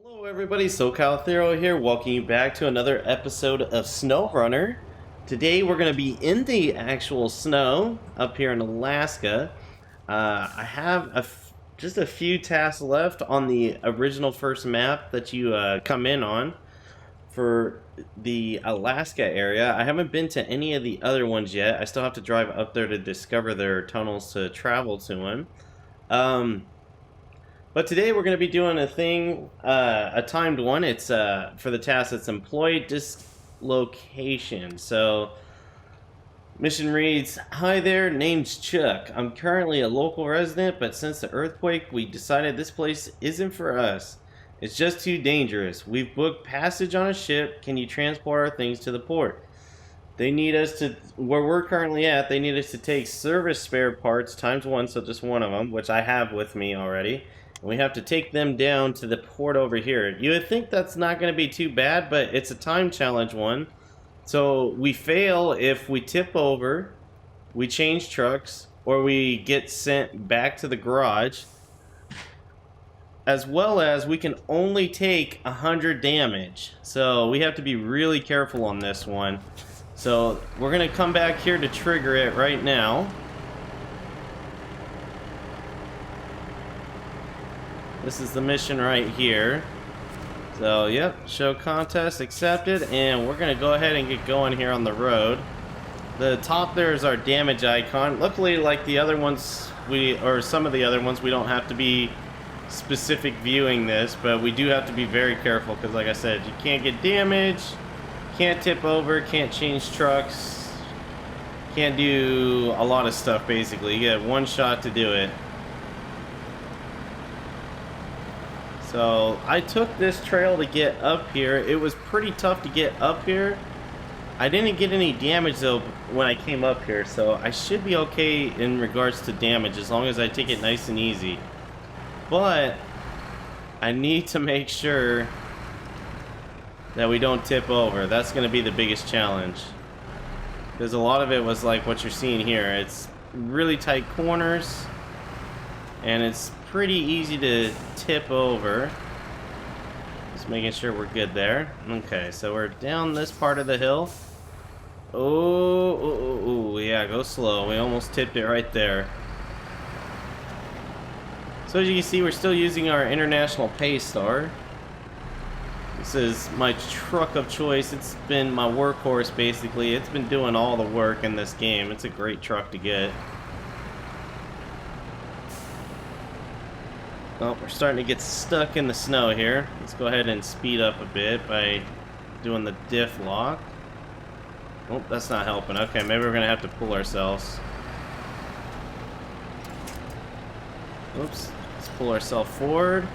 Hello everybody, SoCal Thero here, welcoming you back to another episode of Snowrunner. Today we're going to be in the actual snow up here in Alaska. I have just a few tasks left on the original first map that you come in on for the Alaska area. I haven't been to any of the other ones yet. I still have to drive up there to discover their tunnels to travel to them. But today we're going to be doing a thing, a timed one. It's for the task. It's employee dislocation. So, mission reads, "Hi there, name's Chuck. I'm currently a local resident, but since the earthquake, we decided this place isn't for us. It's just too dangerous. We've booked passage on a ship. Can you transport our things to the port? They need us to, where we're currently at, they need us to take service spare parts ×1, so just one of them, which I have with me already. We have to take them down to the port over here." You would think that's not going to be too bad, but it's a time challenge one. So we fail if we tip over, we change trucks, or we get sent back to the garage. As well as we can only take 100 damage. So we have to be really careful on this one. So we're going to come back here to trigger it right now. This is the mission right here. So, yep, show contest accepted, and we're gonna go ahead and get going here on the road. The top there is our damage icon. Luckily, like the other ones, some of the other ones, we don't have to be specific viewing this, but we do have to be very careful because, like I said, you can't get damage, can't tip over, can't change trucks, can't do a lot of stuff basically. You get one shot to do it. So I took this trail to get up here. It was pretty tough to get up here. I didn't get any damage though when I came up here, so I should be okay in regards to damage as long as I take it nice and easy. But I need to make sure that we don't tip over. That's going to be the biggest challenge. Because a lot of it was like what you're seeing here. It's really tight corners, and it's pretty easy to tip over. Just making sure we're good there. Okay, so we're down this part of the hill. Oh, yeah, go slow. We almost tipped it right there. So as you can see, we're still using our International Paystar. This is my truck of choice. It's been my workhorse basically. It's been doing all the work in this game. It's a great truck to get. Oh, we're starting to get stuck in the snow here. Let's go ahead and speed up a bit by doing the diff lock. Oh, that's not helping. Okay, maybe we're gonna have to pull ourselves. Oops. Let's pull ourselves forward.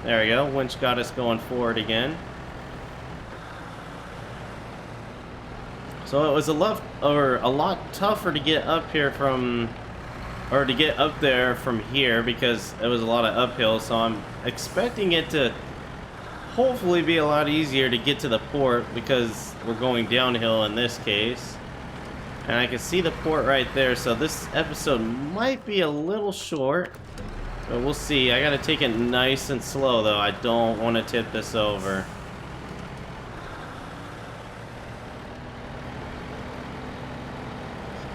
There we go. Winch got us going forward again. So it was a lot tougher to get up here from, or to get up there from here because it was a lot of uphill. So I'm expecting it to hopefully be a lot easier to get to the port because we're going downhill in this case. And I can see the port right there. So this episode might be a little short, but we'll see. I gotta take it nice and slow though. I don't want to tip this over.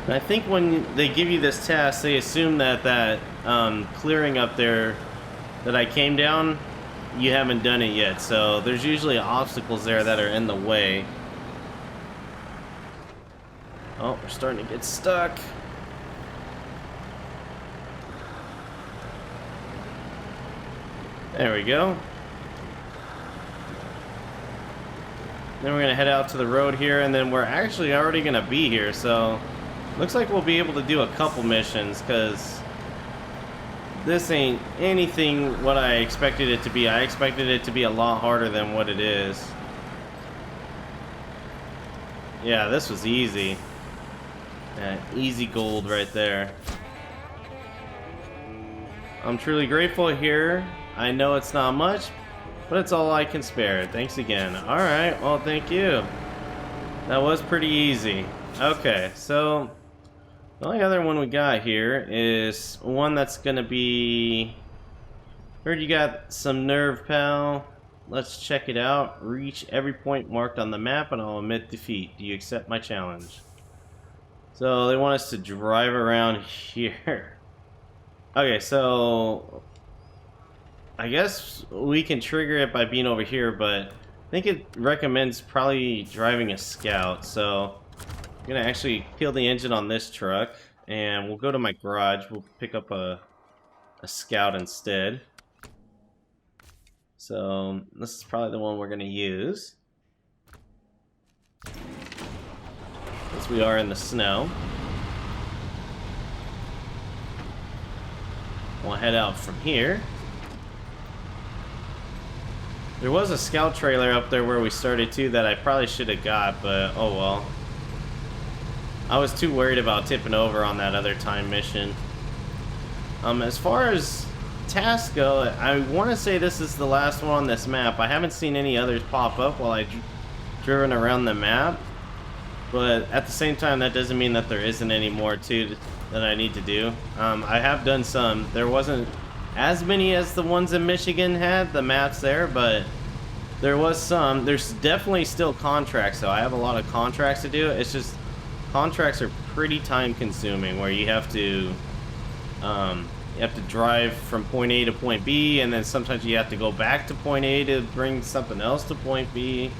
And I think when they give you this task, they assume that clearing up there that I came down, you haven't done it yet. So there's usually obstacles there that are in the way. Oh, we're starting to get stuck. There we go. Then we're gonna head out to the road here, and then we're actually already gonna be here, so looks like we'll be able to do a couple missions, because this ain't anything what I expected it to be. I expected it to be a lot harder than what it is. Yeah, this was easy. Easy gold right there. I'm truly grateful here. I know it's not much, but it's all I can spare. Thanks again. Alright, well, thank you. That was pretty easy. Okay, so the only other one we got here is one that's gonna be Heard you got some nerve, pal. Let's check it out. Reach every point marked on the map and I'll admit defeat. Do you accept my challenge? So they want us to drive around here. Okay, so I guess we can trigger it by being over here, but I think it recommends probably driving a scout. So I'm gonna actually peel the engine on this truck and we'll go to my garage. We'll pick up a scout instead. So this is probably the one we're gonna use, as we are in the snow. We'll head out from here. There was a scout trailer up there where we started too that I probably should have got, but oh well. I was too worried about tipping over on that other time mission. As far as tasks go, I want to say this is the last one on this map. I haven't seen any others pop up while I've driven around the map, but at the same time that doesn't mean that there isn't any more too that I need to do. I have done some. There wasn't as many as the ones in Michigan had, the maps there, but there was some. There's definitely still contracts though. I have a lot of contracts to do. It's just contracts are pretty time consuming, where you have to drive from point A to point B, and then sometimes you have to go back to point A to bring something else to point B.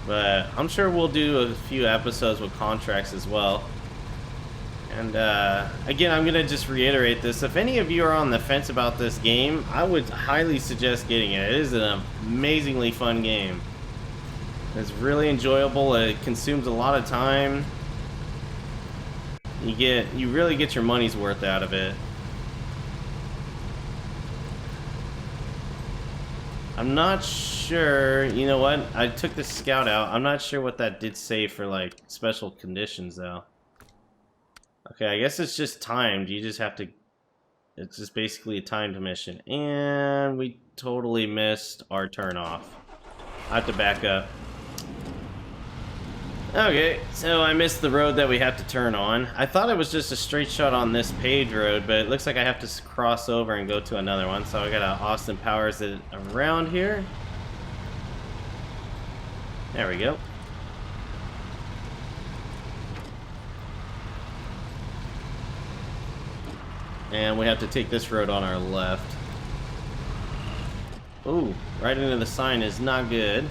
But I'm sure we'll do a few episodes with contracts as well. And again, I'm going to just reiterate this. If any of you are on the fence about this game, I would highly suggest getting it. It is an amazingly fun game. It's really enjoyable. It consumes a lot of time. You really get your money's worth out of it. I'm not sure, you know what, I took the scout out. I'm not sure what that did say for like special conditions though. Okay, I guess it's just timed. You just have to, it's just basically a timed mission. And we totally missed our turn off. I have to back up. Okay, so I missed the road that we have to turn on. I thought it was just a straight shot on this paved road, but it looks like I have to cross over and go to another one. So I gotta Austin Powers it around here. There we go. And we have to take this road on our left. Ooh, right into the sign is not good.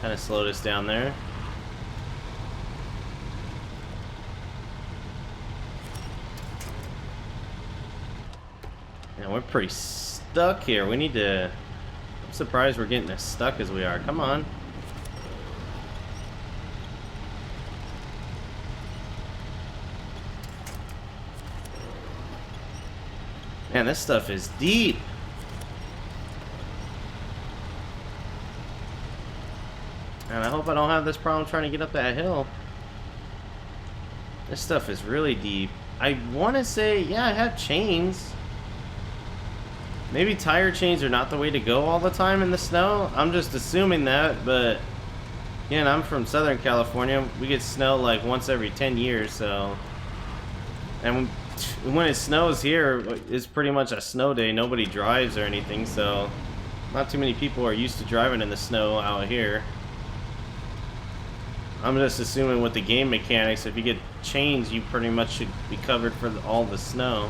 Kind of slowed us down there. And we're pretty stuck here. We need to... I'm surprised we're getting as stuck as we are. Come on. Man, this stuff is deep. And I hope I don't have this problem trying to get up that hill. This stuff is really deep. I want to say, yeah, I have chains. Maybe tire chains are not the way to go all the time in the snow. I'm just assuming that, but again, I'm from Southern California. We get snow like once every 10 years, so... And when it snows here, it's pretty much a snow day. Nobody drives or anything, so not too many people are used to driving in the snow out here. I'm just assuming with the game mechanics, if you get chains, you pretty much should be covered for all the snow.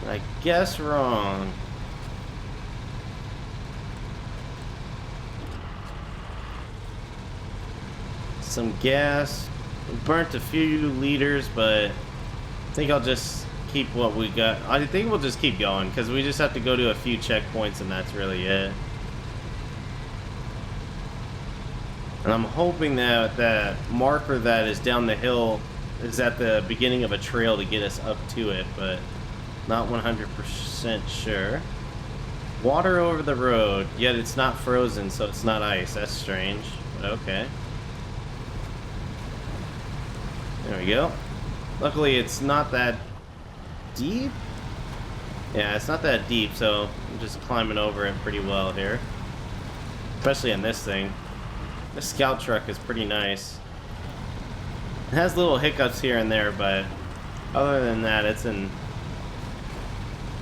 I guess wrong. Some gas. We burnt a few liters, but I think I'll just keep what we got. I think we'll just keep going because we just have to go to a few checkpoints and that's really it. And I'm hoping that that marker that is down the hill is at the beginning of a trail to get us up to it, but not 100% sure. Water over the road, yet it's not frozen, so it's not ice. That's strange, but okay. There we go. Luckily, it's not that deep. Yeah, it's not that deep, so I'm just climbing over it pretty well here. Especially in this thing. This scout truck is pretty nice. It has little hiccups here and there, but other than that, it's in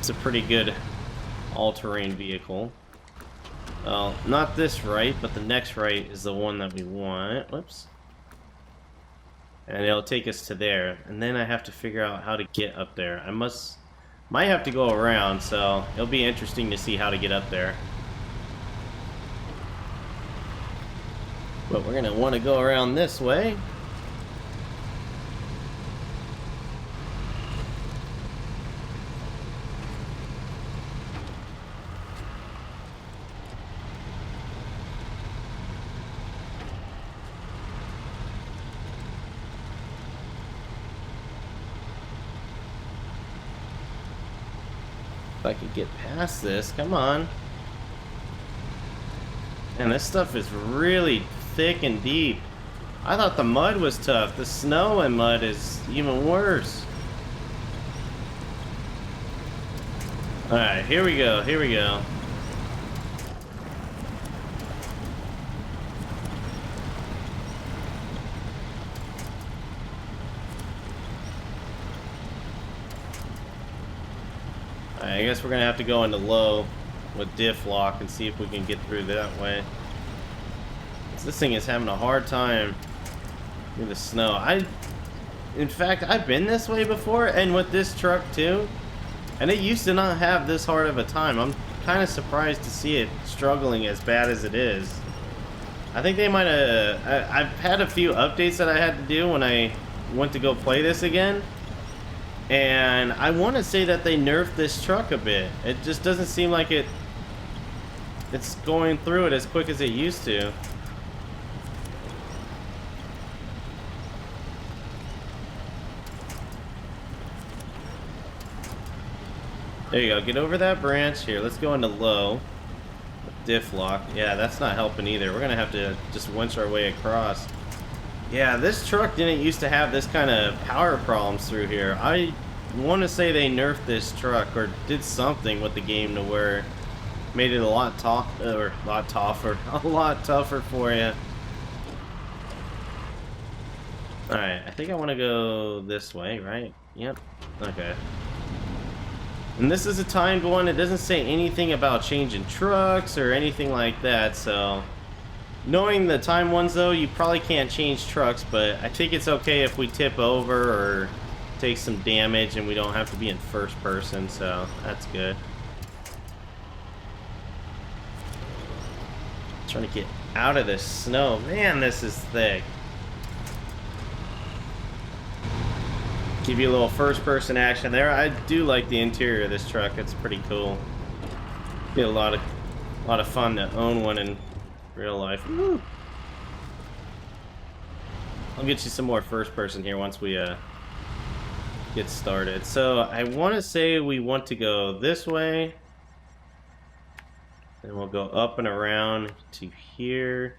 It's a pretty good all-terrain vehicle. Well, not this right, but the next right is the one that we want. Whoops. And it'll take us to there. And then I have to figure out how to get up there. Might have to go around, so it'll be interesting to see how to get up there. But we're gonna want to go around this way. If I could get past this, come on. And this stuff is really thick and deep. I thought the mud was tough. The snow and mud is even worse. Alright, here we go, here we go. I guess we're gonna have to go into low with diff lock and see if we can get through that way. This thing is having a hard time with the snow. In fact, I've been this way before, and with this truck too, and it used to not have this hard of a time. I'm kind of surprised to see it struggling as bad as it is. I think they might have. I've had a few updates that I had to do when I went to go play this again. And I want to say that they nerfed this truck a bit. It just doesn't seem like it's going through it as quick as it used to. There you go. Get over that branch here. Let's go into low. Diff lock. Yeah, that's not helping either. We're going to have to just winch our way across. Yeah, this truck didn't used to have this kind of power problems through here. I want to say they nerfed this truck or did something with the game to where it made it a lot tougher for you. Alright, I think I want to go this way, right? Yep. Okay. And this is a timed one. It doesn't say anything about changing trucks or anything like that, so knowing the time ones though, you probably can't change trucks, but I think it's okay if we tip over or take some damage and we don't have to be in first person, so that's good. Trying to get out of this snow. Man, this is thick. Give you a little first person action there. I do like the interior of this truck. It's pretty cool. Be a lot of fun to own one in real life. Woo. I'll get you some more first person here once we get started. So I want to say we want to go this way, and we'll go up and around to here,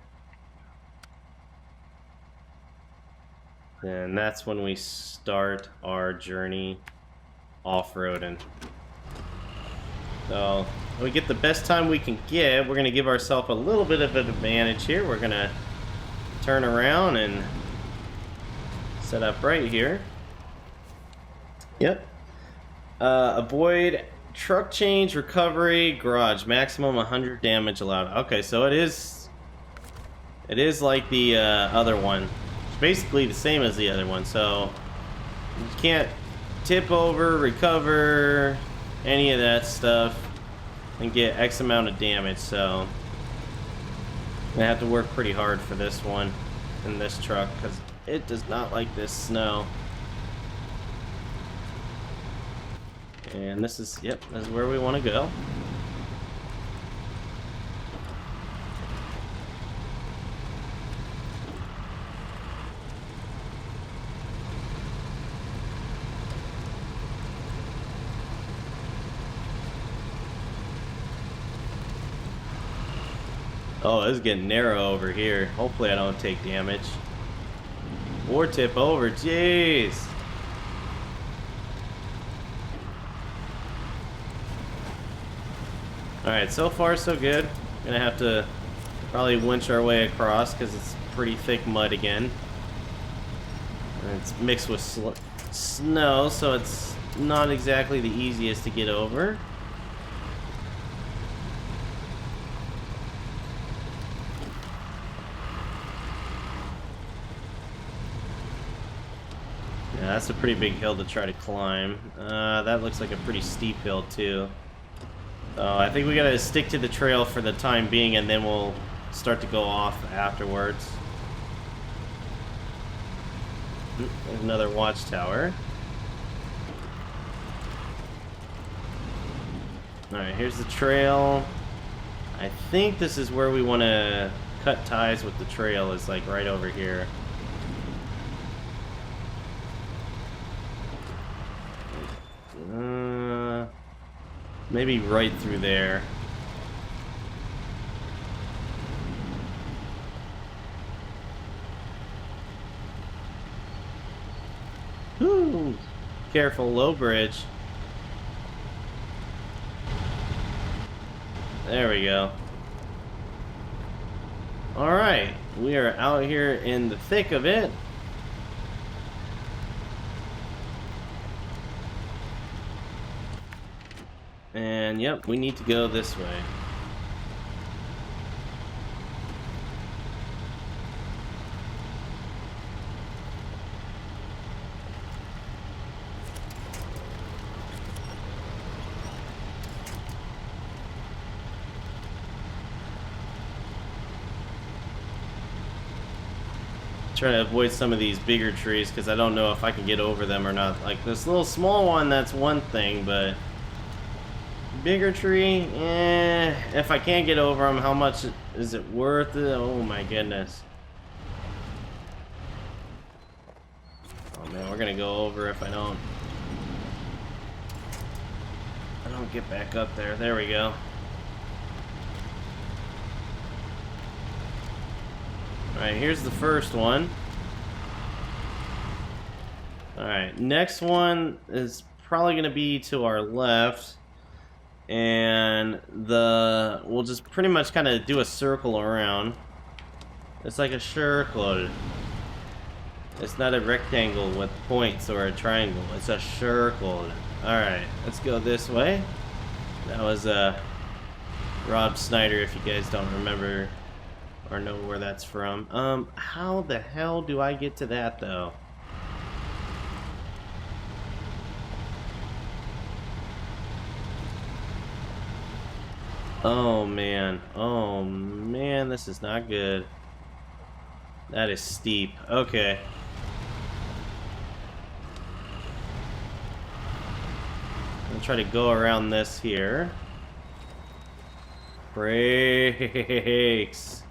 and that's when we start our journey off-roading. So we get the best time we can get. We're gonna give ourselves a little bit of an advantage here. We're gonna turn around and set up right here. Yep. Avoid truck change, recovery, garage. Maximum 100 damage allowed. Okay, so it is like the other one. It's basically the same as the other one. So you can't tip over, recover, any of that stuff, and get X amount of damage. So I'm gonna have to work pretty hard for this one in this truck because it does not like this snow. And this is, yep, this is where we want to go. Oh, it's getting narrow over here. Hopefully I don't take damage. Or tip over, jeez. Alright, so far so good. Gonna have to probably winch our way across because it's pretty thick mud again. And it's mixed with snow, so it's not exactly the easiest to get over. Yeah, that's a pretty big hill to try to climb. That looks like a pretty steep hill too. I think we gotta stick to the trail for the time being, and then we'll start to go off afterwards. There's another watchtower. Alright, here's the trail. I think this is where we want to cut ties with the trail, is like right over here. Maybe right through there. Whoo! Careful, low bridge. There we go. Alright, we are out here in the thick of it. And yep, we need to go this way. Try to avoid some of these bigger trees because I don't know if I can get over them or not. Like this little small one, that's one thing, but bigger tree, if I can't get over them, how much is it worth it? Oh my goodness. Oh man, we're gonna go over if I don't get back up there. There we go. Alright, here's the first one. Alright, next one is probably gonna be to our left. And we'll just pretty much kind of do a circle around. It's like a circle. It's not a rectangle with points or a triangle. It's a circle. Alright, let's go this way. That was Rob Snyder, if you guys don't remember or know where that's from. How the hell do I get to that though? Oh man, this is not good. That is steep. Okay. I'm gonna try to go around this here. Brakes.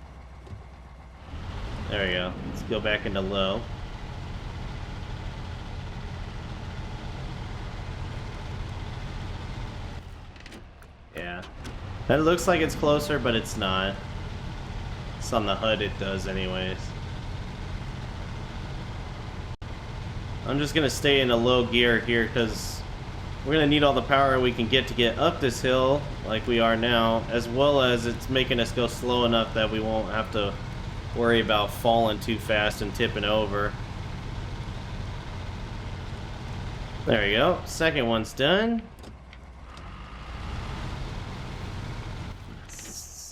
There we go. Let's go back into low. Yeah. That looks like it's closer, but it's not. It's on the HUD, it does anyways. I'm just gonna stay in a low gear here because we're gonna need all the power we can get to get up this hill like we are now, as well as it's making us go slow enough that we won't have to worry about falling too fast and tipping over. There we go. Second one's done.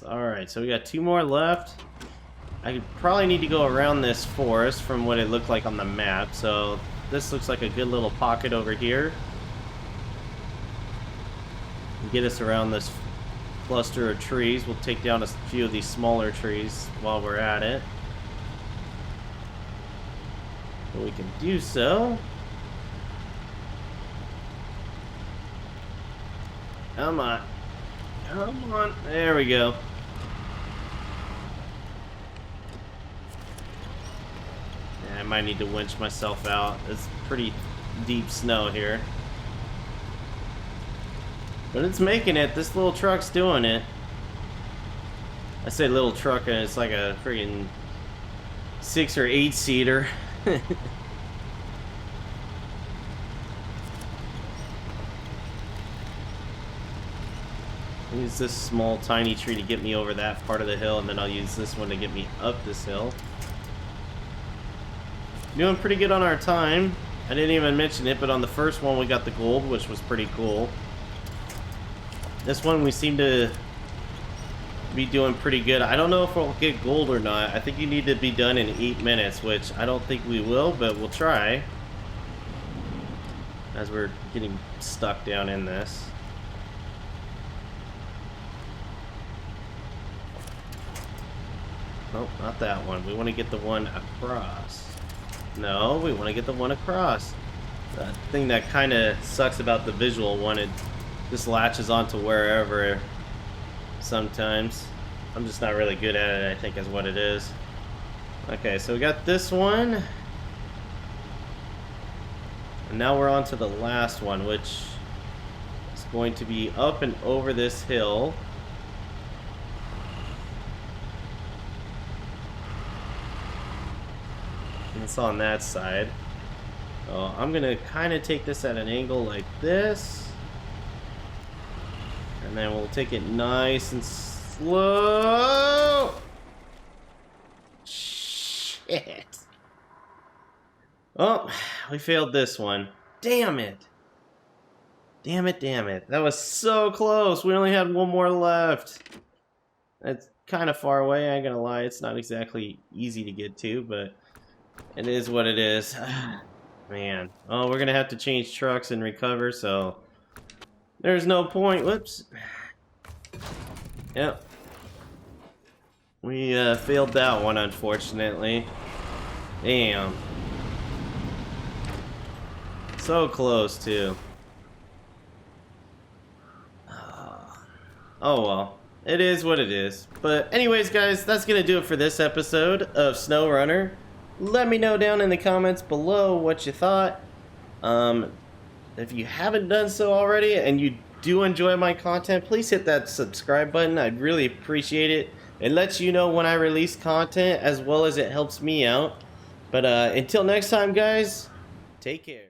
Alright, so we got two more left. I probably need to go around this forest from what it looked like on the map, so this looks like a good little pocket over here. Get us around this cluster of trees. We'll take down a few of these smaller trees while we're at it. But we can do so. Come on. Come on. There we go. Yeah, I might need to winch myself out. It's pretty deep snow here. But it's making it. This little truck's doing it. I say little truck and it's like a friggin' 6 or 8 seater. Use this small tiny tree to get me over that part of the hill, and then I'll use this one to get me up this hill. Doing pretty good on our time. I didn't even mention it, but on the first one we got the gold, which was pretty cool. This one we seem to be doing pretty good. I don't know if we'll get gold or not. I think you need to be done in 8 minutes, which I don't think we will, but we'll try. As we're getting stuck down in this. Nope, not that one. We want to get the one across. No, we want to get the one across. The thing that kind of sucks about the visual one, it just latches onto wherever sometimes. I'm just not really good at it, I think is what it is. Okay, so we got this one. And now we're on to the last one, which is going to be up and over this hill. And it's on that side. So I'm going to kind of take this at an angle like this. And then we'll take it nice and slow. Shit. Oh, we failed this one. Damn it. Damn it, damn it. That was so close. We only had one more left. It's kind of far away, I ain't gonna lie. It's not exactly easy to get to, but it is what it is. Man. Oh, we're gonna have to change trucks and recover, so there's no point. Whoops. Yep. We failed that one, unfortunately. Damn. So close, too. Oh well. It is what it is. But anyways, guys, that's going to do it for this episode of Snowrunner. Let me know down in the comments below what you thought. If you haven't done so already and you do enjoy my content, please hit that subscribe button. I'd really appreciate it. It lets you know when I release content as well as it helps me out. But until next time, guys, take care.